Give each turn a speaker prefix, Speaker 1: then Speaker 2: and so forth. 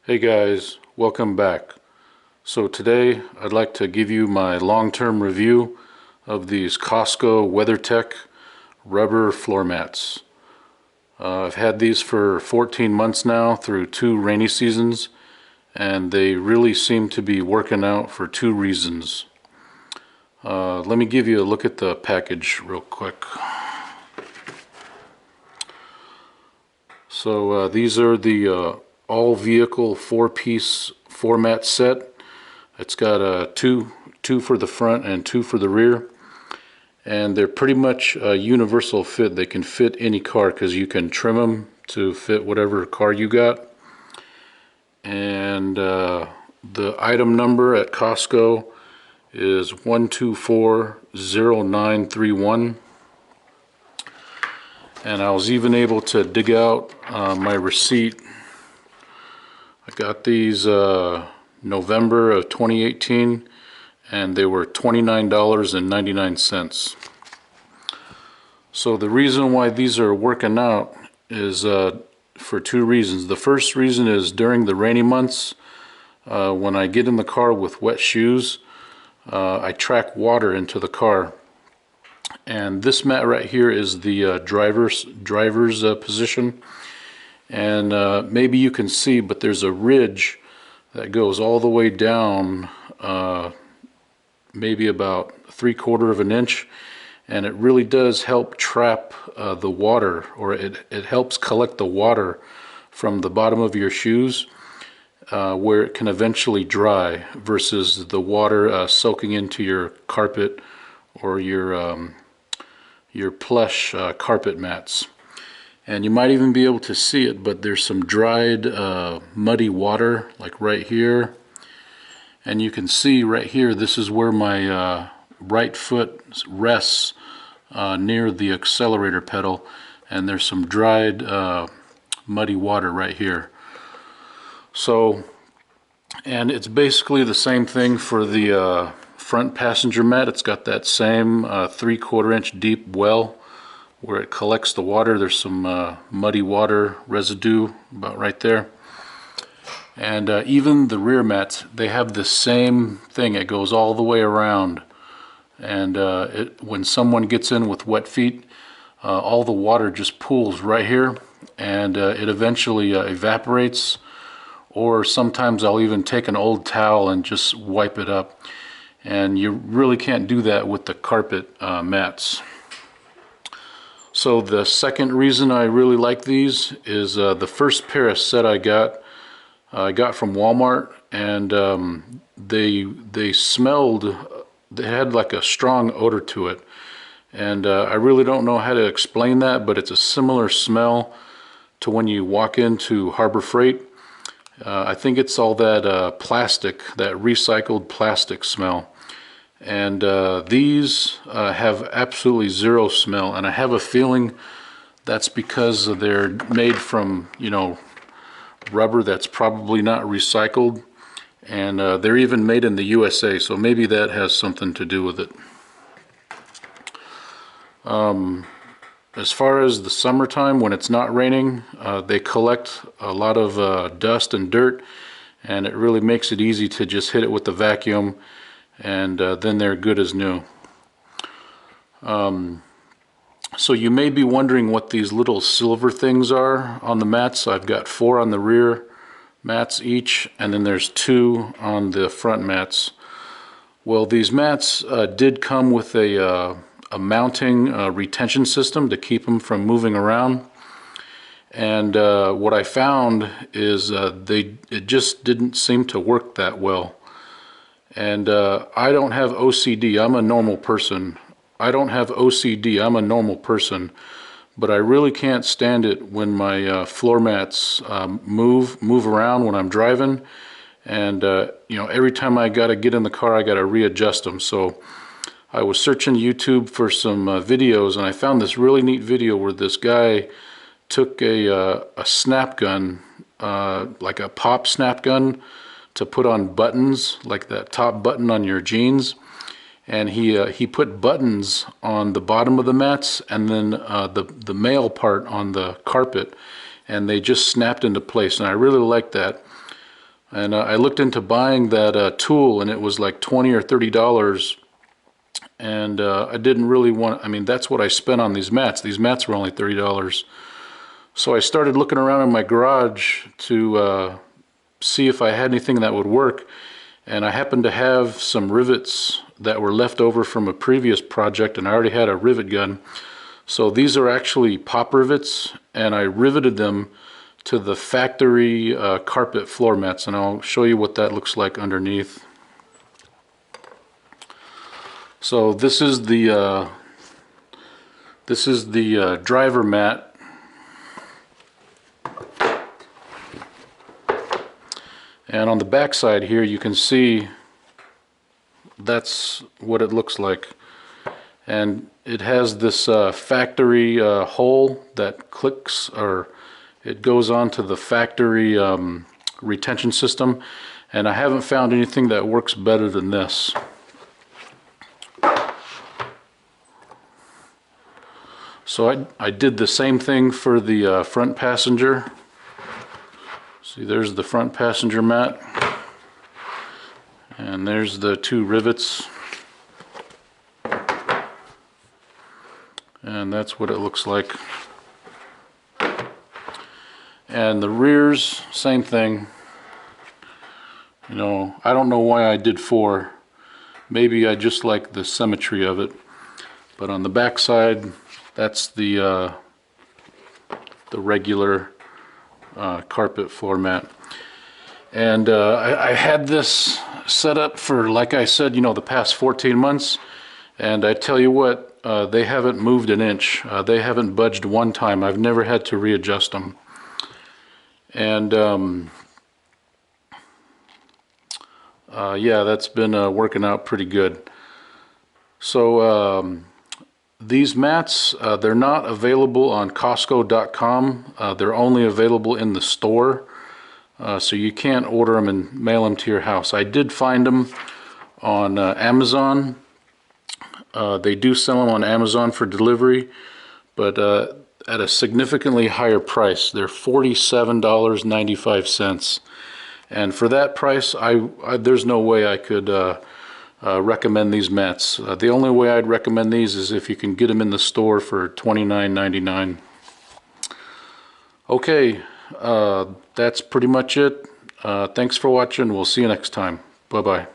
Speaker 1: Hey guys, welcome back. So today I'd like to give you my long-term review of these Costco WeatherTech rubber floor mats. I've had these for 14 months now through 2 rainy seasons, and they really seem to be working out for 2 reasons. Let me give you a look at the package real quick. So these are the all-vehicle 4-piece floor mat set. It's got two for the front and 2 for the rear, and they're pretty much a universal fit. They can fit any car because you can trim them to fit whatever car you got. And the item number at Costco is 1240931. And I was even able to dig out my receipt. I got these November of 2018, and they were $29.99. So the reason why these are working out is for 2 reasons. The first reason is during the rainy months, when I get in the car with wet shoes, I track water into the car. And this mat right here is the driver's position, and maybe you can see, but there's a ridge that goes all the way down, maybe about 3/4 of an inch, and it really does help trap the water, or it helps collect the water from the bottom of your shoes, where it can eventually dry, versus the water soaking into your carpet or your plush carpet mats. And you might even be able to see it, but there's some dried muddy water like right here, and you can see right here, this is where my right foot rests near the accelerator pedal, and there's some dried muddy water right here. So, and it's basically the same thing for the front passenger mat. It's got that same 3/4 inch deep well where it collects the water. There's some muddy water residue about right there. And even the rear mats, they have the same thing. It goes all the way around, and when someone gets in with wet feet, all the water just pools right here, and it eventually evaporates. Or sometimes I'll even take an old towel and just wipe it up. And you really can't do that with the carpet mats. So the second reason I really like these is the first pair of set I got from Walmart, and they smelled, they had like a strong odor to it, and I really don't know how to explain that, but it's a similar smell to when you walk into Harbor Freight. I think it's all that plastic, that recycled plastic smell. And these have absolutely zero smell, and I have a feeling that's because they're made from, rubber that's probably not recycled, and they're even made in the USA, so maybe that has something to do with it. As far as the summertime, when it's not raining, they collect a lot of dust and dirt, and it really makes it easy to just hit it with the vacuum, and then they're good as new. So you may be wondering what these little silver things are on the mats. I've got 4 on the rear mats each, and then there's 2 on the front mats. Well, these mats did come with a mounting retention system to keep them from moving around. And what I found is it just didn't seem to work that well. And I don't have OCD. I'm a normal person. I don't have OCD. I'm a normal person. But I really can't stand it when my floor mats move around when I'm driving. And every time I gotta get in the car, I gotta readjust them. So I was searching YouTube for some videos, and I found this really neat video where this guy took a snap gun, like a pop snap gun, to put on buttons, like that top button on your jeans, and he put buttons on the bottom of the mats, and then the male part on the carpet, and they just snapped into place, and I really like that. And I looked into buying that tool, and it was like $20 or $30. And I didn't really want, I mean, that's what I spent on these mats. These mats were only $30. So I started looking around in my garage to see if I had anything that would work. And I happened to have some rivets that were left over from a previous project, and I already had a rivet gun. So these are actually pop rivets, and I riveted them to the factory carpet floor mats, and I'll show you what that looks like underneath. So this is the driver mat, and on the back side here you can see that's what it looks like. And it has this factory hole that clicks, or it goes on to the factory retention system, and I haven't found anything that works better than this. So I did the same thing for the front passenger. See, there's the front passenger mat, and there's the two rivets, and that's what it looks like. And the rears, same thing. You know, I don't know why I did 4. Maybe I just like the symmetry of it. But on the back side, that's the regular carpet floor mat. And I had this set up for, like I said, you know, the past 14 months. And I tell you what, they haven't moved an inch. They haven't budged one time. I've never had to readjust them. And yeah, that's been working out pretty good. So these mats, they're not available on Costco.com. They're only available in the store. So you can't order them and mail them to your house. I did find them on Amazon. They do sell them on Amazon for delivery, but at a significantly higher price. They're $47.95. And for that price, there's no way I could recommend these mats. The only way I'd recommend these is if you can get them in the store for $29.99. Okay, that's pretty much it. Thanks for watching. We'll see you next time. Bye-bye.